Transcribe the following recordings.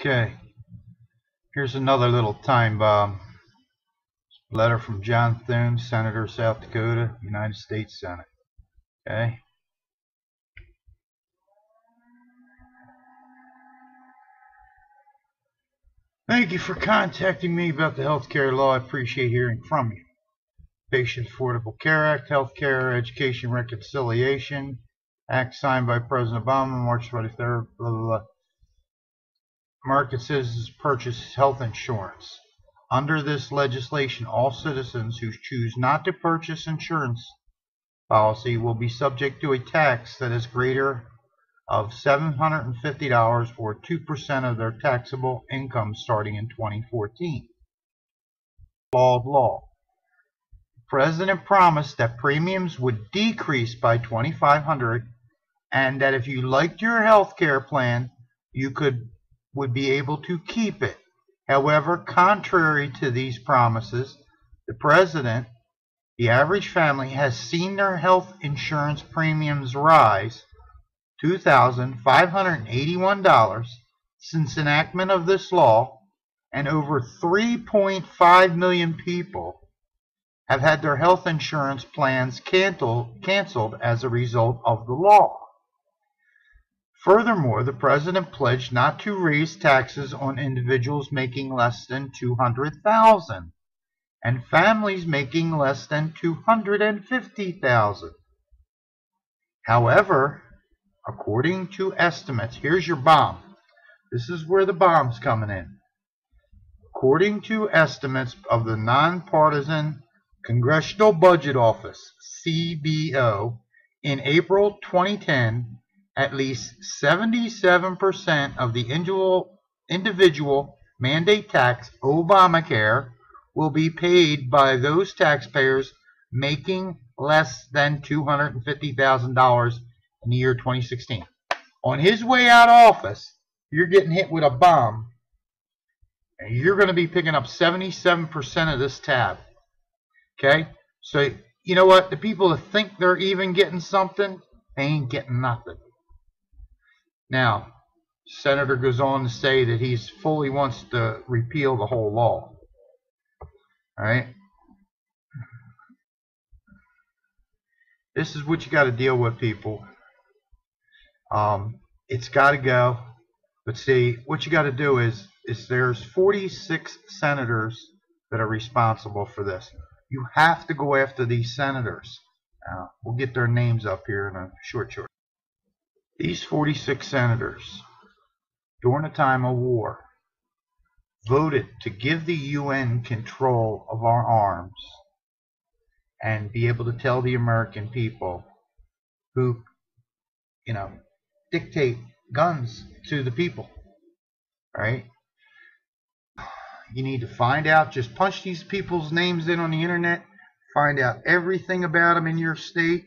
Okay, here's another little time bomb. Letter from John Thru, Senator, South Dakota, United States Senate. Okay. Thank you for contacting me about the healthcare law. I appreciate hearing from you. Patient Affordable Care Act, Healthcare Education Reconciliation Act signed by President Obama March 23rd. Blah, blah, blah. American citizens purchase health insurance. Under this legislation, all citizens who choose not to purchase insurance policy will be subject to a tax that is greater of $750 or 2% of their taxable income starting in 2014. Law. The President promised that premiums would decrease by $2,500 and that if you liked your health care plan, you would be able to keep it. However, contrary to these promises, the average family has seen their health insurance premiums rise $2,581 since enactment of this law, and over 3.5 million people have had their health insurance plans canceled as a result of the law. Furthermore, the President pledged not to raise taxes on individuals making less than $200,000 and families making less than $250,000. However, according to estimates, here's your bomb. This is where the bomb's coming in. According to estimates of the Nonpartisan Congressional Budget Office, CBO, in April 2010, at least 77% of the individual mandate tax, Obamacare, will be paid by those taxpayers making less than $250,000 in the year 2016. On his way out of office, you're getting hit with a bomb, and you're going to be picking up 77% of this tab. Okay? So, you know what? The people that think they're even getting something, they ain't getting nothing. Now, Senator goes on to say that he fully wants to repeal the whole law. All right? This is what you got to deal with, people. It's got to go. But see, what you got to do is there's 46 senators that are responsible for this. You have to go after these senators. We'll get their names up here in a short. These 46 senators, during a time of war, voted to give the UN control of our arms and be able to tell the American people who, dictate guns to the people. Right? You need to find out, just punch these people's names in on the internet, find out everything about them in your state,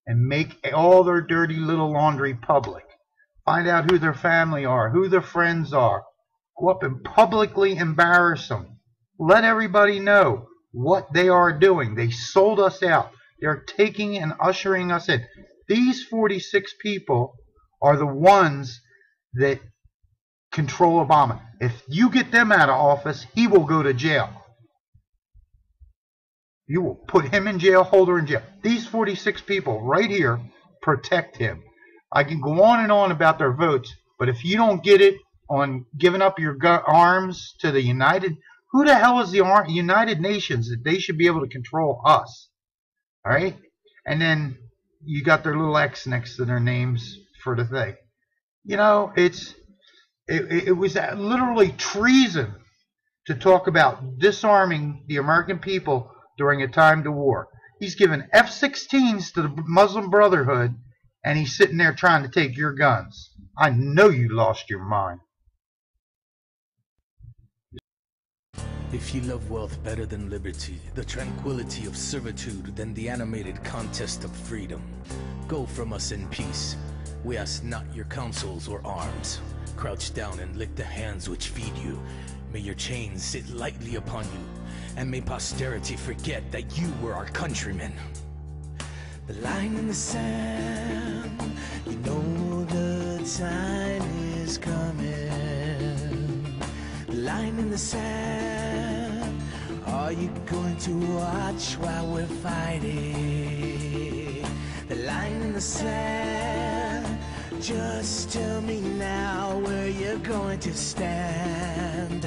and make all their dirty little laundry public. Find out who their family are, who their friends are. Go up and publicly embarrass them. Let everybody know what they are doing. They sold us out. They're taking and ushering us in. These 46 people are the ones that control Obama. If you get them out of office, he will go to jail. You will put him in jail, Holder in jail. These 46 people right here protect him. I can go on and on about their votes, but if you don't get it on giving up your arms to the who the hell is the United Nations that they should be able to control us? All right? And then you got their little X next to their names for the thing. It was literally treason to talk about disarming the American people during a time to war. He's given F-16s to the Muslim Brotherhood, and he's sitting there trying to take your guns. I know you lost your mind. If you love wealth better than liberty, the tranquility of servitude than the animated contest of freedom, go from us in peace. We ask not your counsels or arms. Crouch down and lick the hands which feed you. May your chains sit lightly upon you, and may posterity forget that you were our countrymen. The line in the sand, you know the time is coming. in the sand. Are you going to watch while we're fighting? The line in the sand. Just tell me now where you're going to stand.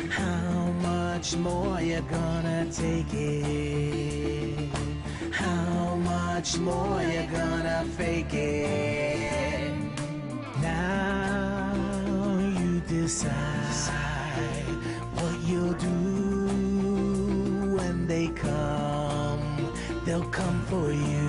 How much more you're gonna take it? How much more you're gonna fake it? Now you decide what you'll do when they come. They'll come for you.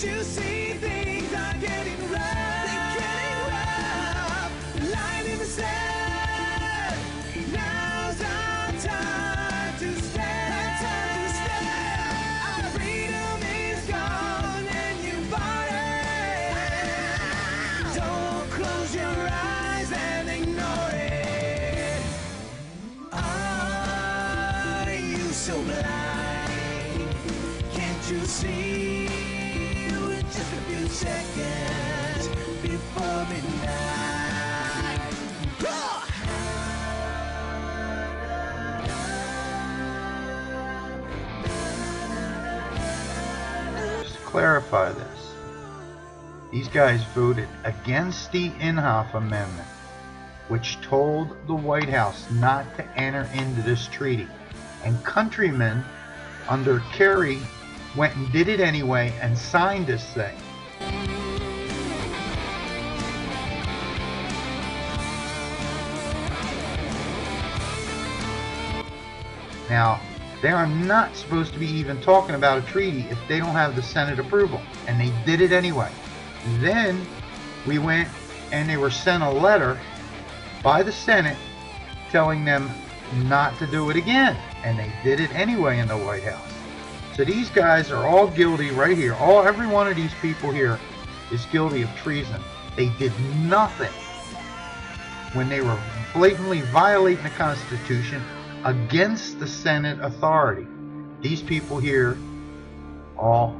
You see things are getting rough. They're getting rough. Line in the sand. Now's our time to stand. Our freedom is gone and you bought it. Don't close your eyes and ignore it. Are you so blind? Can't you see? Just a few seconds before midnight. Just to clarify this. These guys voted against the Inhofe Amendment, which told the White House not to enter into this treaty. And countrymen under Kerry went and did it anyway and signed this thing. Now, they are not supposed to be even talking about a treaty if they don't have the Senate approval, and they did it anyway. Then we went and they were sent a letter by the Senate telling them not to do it again, and they did it anyway in the White House. So these guys are all guilty right here. Every one of these people here is guilty of treason. They did nothing when they were blatantly violating the Constitution against the Senate authority. These people here all...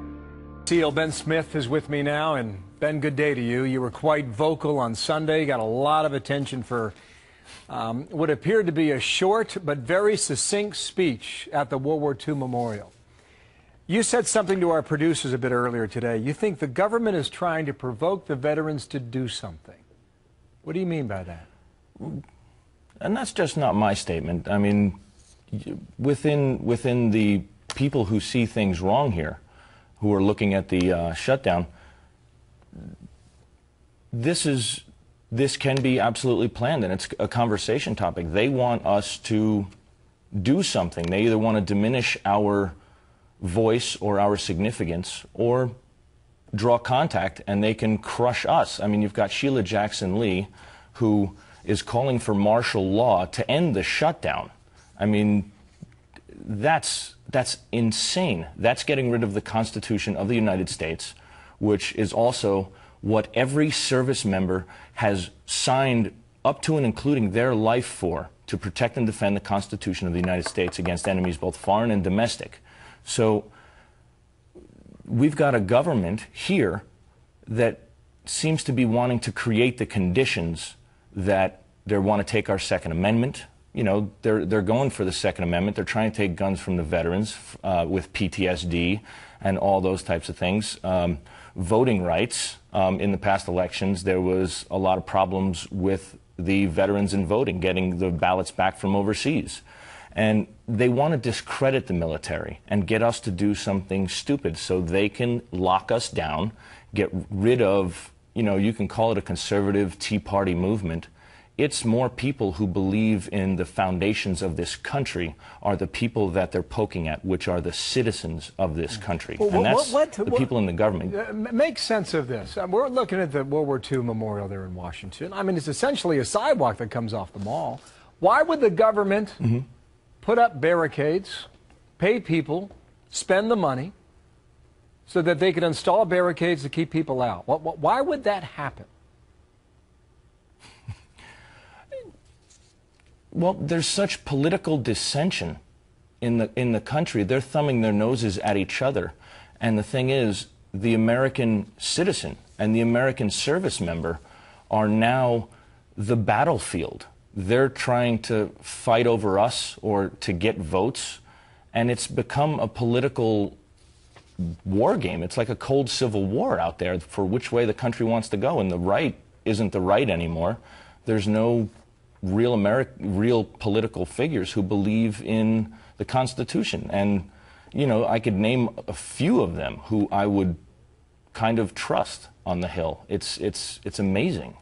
SEAL Ben Smith is with me now, and Ben, good day to you. You were quite vocal on Sunday, got a lot of attention for what appeared to be a short but very succinct speech at the World War II Memorial. You said something to our producers a bit earlier today. You think the government is trying to provoke the veterans to do something. What do you mean by that? And that's just not my statement. I mean, within the people who see things wrong here, who are looking at the shutdown, this can be absolutely planned, and it's a conversation topic. They want us to do something. They either want to diminish our voice or our significance, or draw contact, and they can crush us. I mean, you've got Sheila Jackson Lee, who is calling for martial law to end the shutdown. I mean, that's insane. That's getting rid of the Constitution of the United States, which is also what every service member has signed up to and including their life for, to protect and defend the Constitution of the United States against enemies both foreign and domestic. So we've got a government here that seems to be wanting to create the conditions that they want to take our Second Amendment. You know, they're going for the Second Amendment. They're trying to take guns from the veterans with PTSD and all those types of things. Voting rights. In the past elections, there was a lot of problems with the veterans in voting, getting the ballots back from overseas. And they want to discredit the military and get us to do something stupid so they can lock us down, get rid of, you know, you can call it a conservative Tea Party movement. It's more people who believe in the foundations of this country are the people that they're poking at, which are the citizens of this country. Well, and that's the people in the government. Make sense of this. We're looking at the World War II Memorial there in Washington. I mean, it's essentially a sidewalk that comes off the mall. Why would the government put up barricades, pay people, spend the money, so that they could install barricades to keep people out. Why would that happen? Well, there's such political dissension in the country. They're thumbing their noses at each other. And the thing is, the American citizen and the American service member are now the battlefield. They're trying to fight over us or to get votes, and it's become a political war game. It's like a cold civil war out there for which way the country wants to go, and the right isn't the right anymore. There's no real political figures who believe in the Constitution. And, you know, I could name a few of them who I would kind of trust on the Hill. It's amazing.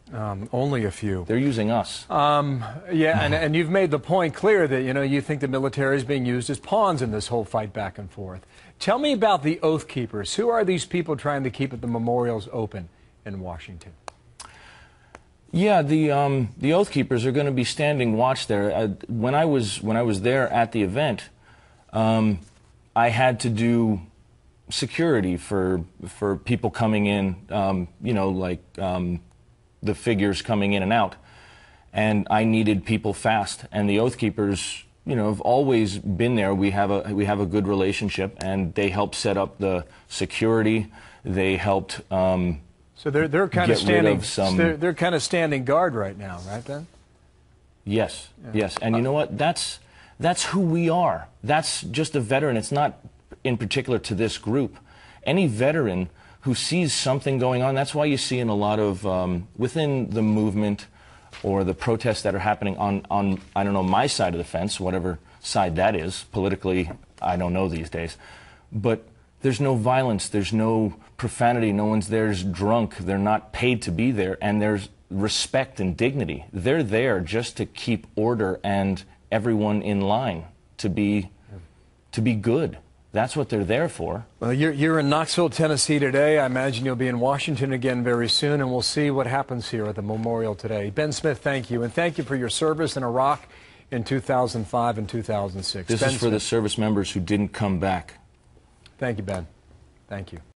Only a few. They're using us. Yeah, and you've made the point clear that, you know, you think the military is being used as pawns in this whole fight back and forth. Tell me about the Oath Keepers. Who are these people trying to keep the memorials open in Washington? Yeah, the Oath Keepers are going to be standing watch there. When I was there at the event, I had to do security for people coming in, you know, like the figures coming in and out, and I needed people fast. And the Oath Keepers, you know, have always been there. We have a good relationship, and they helped set up the security. They helped. So they're kind of standing. They're kind of standing guard right now, right, Ben? Yes, yes. And you know what? That's who we are. That's just a veteran. It's not in particular to this group. Any veteran who sees something going on, that's why you see in a lot of, within the movement or the protests that are happening on, I don't know, my side of the fence, whatever side that is, politically, I don't know these days. But there's no violence, there's no profanity, no one's there's drunk, they're not paid to be there, and there's respect and dignity. They're there just to keep order and everyone in line to be good. That's what they're there for. Well, you're in Knoxville, Tennessee today. I imagine you'll be in Washington again very soon, and we'll see what happens here at the memorial today. Ben Smith, thank you, and thank you for your service in Iraq in 2005 and 2006. This is for the service members who didn't come back. Thank you, Ben. Thank you.